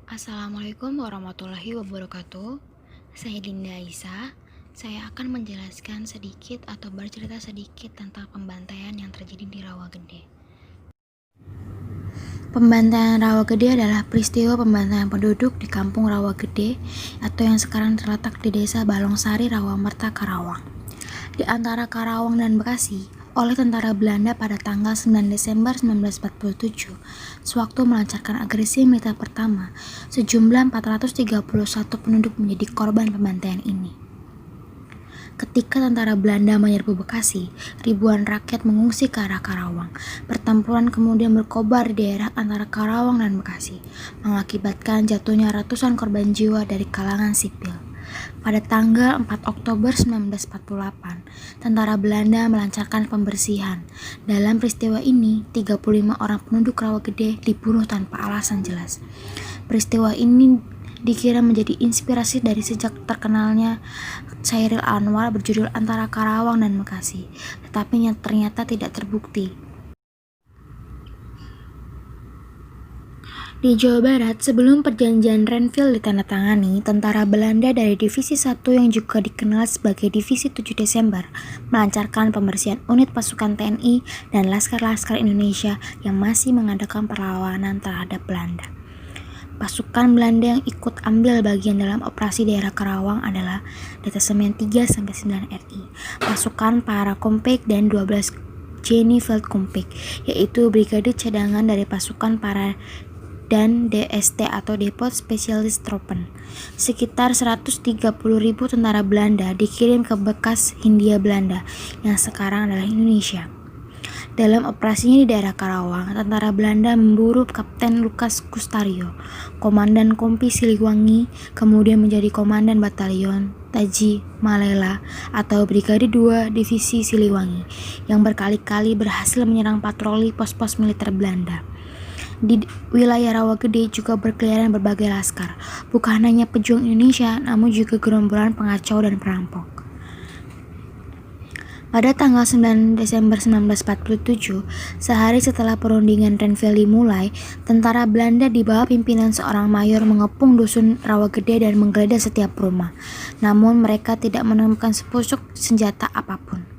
Assalamualaikum warahmatullahi wabarakatuh. Saya Dinda Aisyah. Saya akan menjelaskan sedikit atau bercerita sedikit tentang pembantaian yang terjadi di Rawagede. Pembantaian Rawagede adalah peristiwa pembantaian penduduk di kampung Rawagede atau yang sekarang terletak di desa Balongsari, Rawamerta, Karawang. Di antara Karawang dan Bekasi oleh tentara Belanda pada tanggal 9 Desember 1947, sewaktu melancarkan agresi militer pertama, sejumlah 431 penduduk menjadi korban pembantaian ini. Ketika tentara Belanda menyerbu Bekasi, ribuan rakyat mengungsi ke arah Karawang. Pertempuran kemudian berkobar di daerah antara Karawang dan Bekasi, mengakibatkan jatuhnya ratusan korban jiwa dari kalangan sipil. Pada tanggal 4 Oktober 1948, tentara Belanda melancarkan pembersihan. Dalam peristiwa ini, 35 orang penduduk Rawagede dibunuh tanpa alasan jelas. Peristiwa ini dikira menjadi inspirasi dari sejak terkenalnya Chairil Anwar berjudul Antara Karawang dan Bekasi, tetapi ternyata tidak terbukti. Di Jawa Barat, sebelum perjanjian Renville ditandatangani, tentara Belanda dari Divisi 1 yang juga dikenal sebagai Divisi 7 Desember melancarkan pembersihan unit pasukan TNI dan laskar-laskar Indonesia yang masih mengadakan perlawanan terhadap Belanda. Pasukan Belanda yang ikut ambil bagian dalam operasi daerah Karawang adalah Detasemen 3-9 RI, pasukan para Kompak dan 12 Jenny Veldkompak, yaitu brigade cadangan dari pasukan para dan DST atau Depot Spesialis Troepen. Sekitar 130.000 tentara Belanda dikirim ke bekas Hindia Belanda yang sekarang adalah Indonesia. Dalam operasinya di daerah Karawang, tentara Belanda memburu Kapten Lukas Kustario, Komandan Kompi Siliwangi, kemudian menjadi Komandan Batalion Taji Malela atau Brigade 2 Divisi Siliwangi, yang berkali-kali berhasil menyerang patroli pos-pos militer Belanda. Di wilayah Rawagede juga berkeliaran berbagai laskar, bukan hanya pejuang Indonesia, namun juga gerombolan pengacau dan perampok. Pada tanggal 9 Desember 1947, sehari setelah perundingan Renville dimulai, tentara Belanda di bawah pimpinan seorang mayor mengepung dusun Rawagede dan menggeledah setiap rumah. Namun mereka tidak menemukan sepucuk senjata apapun.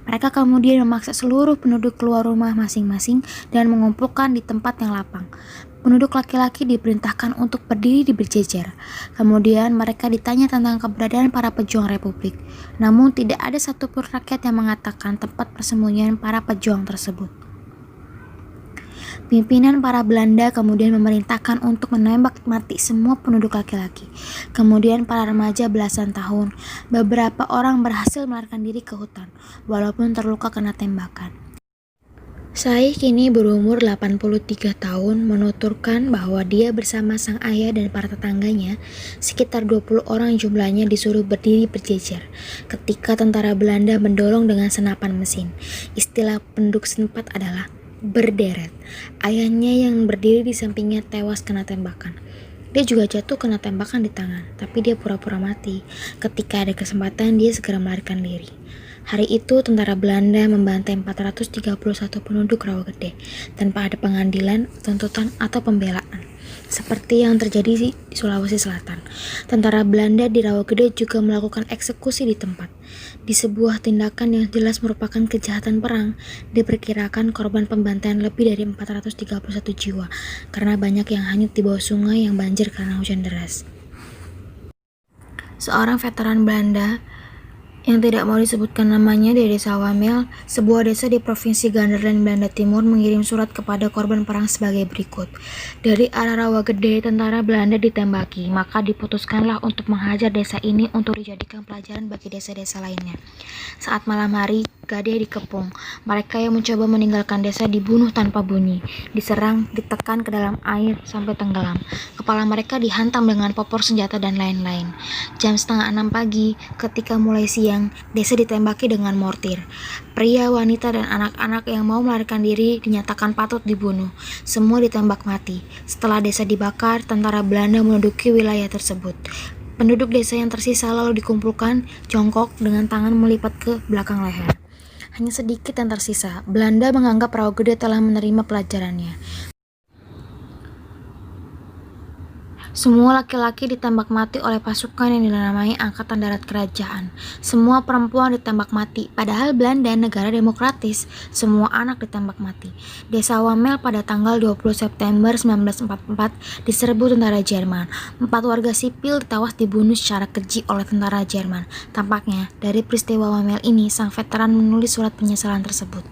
Mereka kemudian memaksa seluruh penduduk keluar rumah masing-masing dan mengumpulkan di tempat yang lapang. Penduduk laki-laki diperintahkan untuk berdiri di berjejer. Kemudian mereka ditanya tentang keberadaan para pejuang Republik. Namun tidak ada satupun rakyat yang mengatakan tempat persembunyian para pejuang tersebut. Pimpinan para Belanda kemudian memerintahkan untuk menembak mati semua penduduk laki-laki. Kemudian para remaja belasan tahun, beberapa orang berhasil melarikan diri ke hutan, walaupun terluka kena tembakan. Saya kini berumur 83 tahun menuturkan bahwa dia bersama sang ayah dan para tetangganya, sekitar 20 orang jumlahnya, disuruh berdiri berjejer ketika tentara Belanda mendorong dengan senapan mesin. Istilah penduduk setempat adalah berderet. Ayahnya yang berdiri di sampingnya tewas kena tembakan. Dia juga jatuh kena tembakan di tangan, tapi dia pura-pura mati. Ketika ada kesempatan, dia segera melarikan diri. Hari itu tentara Belanda membantai 431 penduduk Rawagede tanpa ada pengadilan, tuntutan, atau pembelaan, seperti yang terjadi di Sulawesi Selatan. Tentara Belanda di Rawagede juga melakukan eksekusi di tempat. Di sebuah tindakan yang jelas merupakan kejahatan perang, diperkirakan korban pembantaian lebih dari 431 jiwa karena banyak yang hanyut di bawah sungai yang banjir karena hujan deras. Seorang veteran Belanda yang tidak mau disebutkan namanya di desa Wamel, sebuah desa di Provinsi Ganderland, Belanda Timur, mengirim surat kepada korban perang sebagai berikut. Dari arah Rawagede, tentara Belanda ditembaki, maka diputuskanlah untuk menghajar desa ini untuk dijadikan pelajaran bagi desa-desa lainnya. Saat malam hari, Gade dikepung. Mereka yang mencoba meninggalkan desa dibunuh tanpa bunyi, diserang, ditekan ke dalam air sampai tenggelam. Kepala mereka dihantam dengan popor senjata dan lain-lain. Jam 5:30 pagi, ketika mulai siang, desa ditembaki dengan mortir. Pria, wanita, dan anak-anak yang mau melarikan diri dinyatakan patut dibunuh. Semua ditembak mati. Setelah desa dibakar, tentara Belanda menduduki wilayah tersebut. Penduduk desa yang tersisa lalu dikumpulkan jongkok dengan tangan melipat ke belakang leher. Hanya sedikit yang tersisa. Belanda menganggap Rawagede telah menerima pelajarannya. Semua laki-laki ditembak mati oleh pasukan yang dinamai Angkatan Darat Kerajaan. Semua perempuan ditembak mati, padahal Belanda negara demokratis. Semua anak ditembak mati. Desa Wamel pada tanggal 20 September 1944 diserbu tentara Jerman. 4 warga sipil tewas dibunuh secara keji oleh tentara Jerman. Tampaknya, dari peristiwa Wamel ini, sang veteran menulis surat penyesalan tersebut.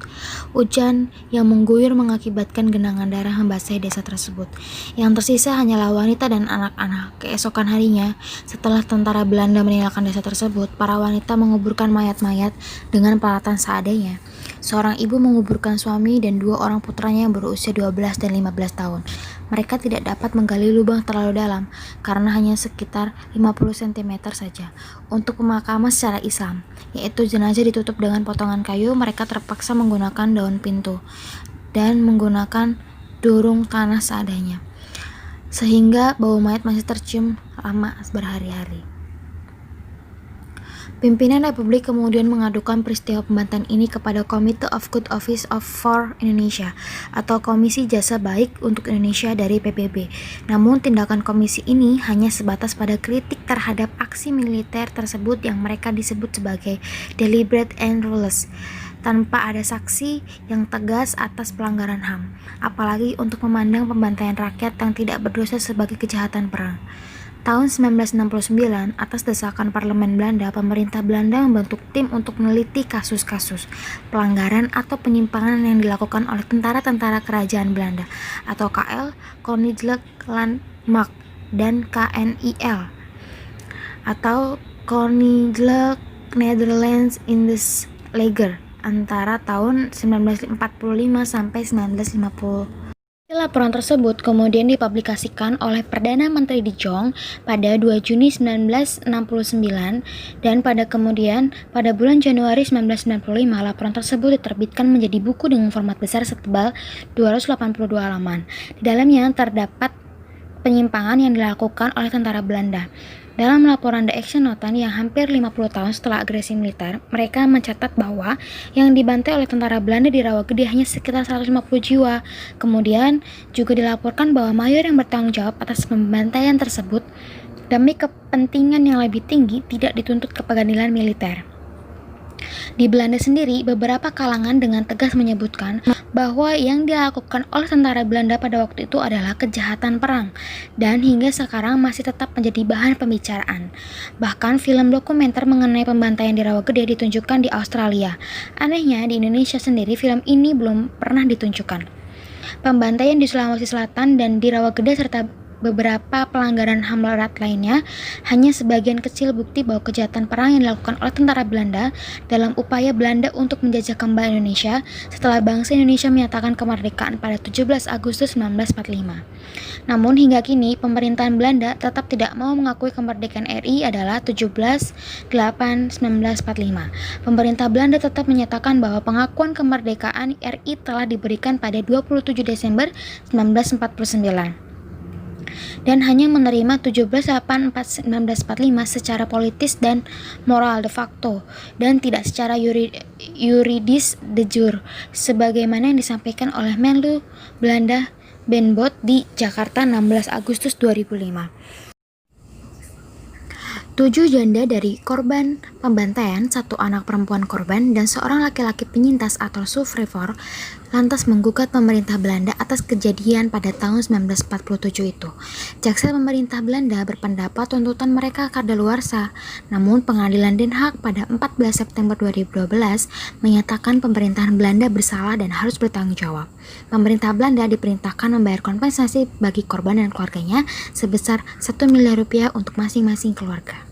Hujan yang mengguyur mengakibatkan genangan darah membasahi desa tersebut. Yang tersisa hanyalah wanita dan anak-anak. Keesokan harinya, setelah tentara Belanda meninggalkan desa tersebut, para wanita menguburkan mayat-mayat dengan peralatan seadanya. Seorang ibu menguburkan suami dan 2 orang putranya yang berusia 12 dan 15 tahun. Mereka tidak dapat menggali lubang terlalu dalam karena hanya sekitar 50 cm saja. Untuk pemakaman secara Islam, yaitu jenazah ditutup dengan potongan kayu, mereka terpaksa menggunakan daun pintu dan menggunakan durung tanah seadanya, sehingga bau mayat masih tercium lama berhari-hari. Pimpinan Republik kemudian mengadukan peristiwa pembantaian ini kepada Committee of Good Office for Indonesia atau Komisi Jasa Baik untuk Indonesia dari PBB. Namun tindakan komisi ini hanya sebatas pada kritik terhadap aksi militer tersebut yang mereka disebut sebagai deliberate and ruthless, tanpa ada saksi yang tegas atas pelanggaran HAM, apalagi untuk memandang pembantaian rakyat yang tidak berdosa sebagai kejahatan perang. Tahun 1969, atas desakan parlemen Belanda, pemerintah Belanda membentuk tim untuk meneliti kasus-kasus pelanggaran atau penyimpangan yang dilakukan oleh tentara-tentara kerajaan Belanda atau KL, Koninklijk Landmacht, dan KNIL atau Koninklijk Nederlands Indisch Leger antara tahun 1945 sampai 1950. Laporan tersebut kemudian dipublikasikan oleh Perdana Menteri De Jong pada 2 Juni 1969 dan pada bulan Januari 1995 laporan tersebut diterbitkan menjadi buku dengan format besar setebal 282 halaman. Di dalamnya terdapat penyimpangan yang dilakukan oleh tentara Belanda. Dalam laporan The Action Noten yang hampir 50 tahun setelah agresi militer, mereka mencatat bahwa yang dibantai oleh tentara Belanda di Rawagede hanya sekitar 150 jiwa. Kemudian juga dilaporkan bahwa mayor yang bertanggung jawab atas pembantaian tersebut demi kepentingan yang lebih tinggi tidak dituntut ke pengadilan militer. Di Belanda sendiri, beberapa kalangan dengan tegas menyebutkan bahwa yang dilakukan oleh tentara Belanda pada waktu itu adalah kejahatan perang dan hingga sekarang masih tetap menjadi bahan pembicaraan. Bahkan film dokumenter mengenai pembantaian di Rawagede ditunjukkan di Australia. Anehnya, di Indonesia sendiri film ini belum pernah ditunjukkan. Pembantaian di Sulawesi Selatan dan di Rawagede serta beberapa pelanggaran HAM berat lainnya hanya sebagian kecil bukti bahwa kejahatan perang yang dilakukan oleh tentara Belanda dalam upaya Belanda untuk menjajah kembali Indonesia setelah bangsa Indonesia menyatakan kemerdekaan pada 17 Agustus 1945. Namun hingga kini pemerintahan Belanda tetap tidak mau mengakui kemerdekaan RI adalah 17/8/1945. Pemerintah Belanda tetap menyatakan bahwa pengakuan kemerdekaan RI telah diberikan pada 27 Desember 1949. Dan hanya menerima 17/8/1945 secara politis dan moral de facto dan tidak secara yuridis de jure sebagaimana yang disampaikan oleh Menlu Belanda Ben Bot di Jakarta 16 Agustus 2005. 7 janda dari korban pembantaian, 1 anak perempuan korban, dan seorang laki-laki penyintas atau survivor lantas menggugat pemerintah Belanda atas kejadian pada tahun 1947 itu. Jaksa pemerintah Belanda berpendapat tuntutan mereka kadaluarsa, namun pengadilan Den Haag pada 14 September 2012 menyatakan pemerintahan Belanda bersalah dan harus bertanggung jawab. Pemerintah Belanda diperintahkan membayar kompensasi bagi korban dan keluarganya sebesar 1 miliar rupiah untuk masing-masing keluarga.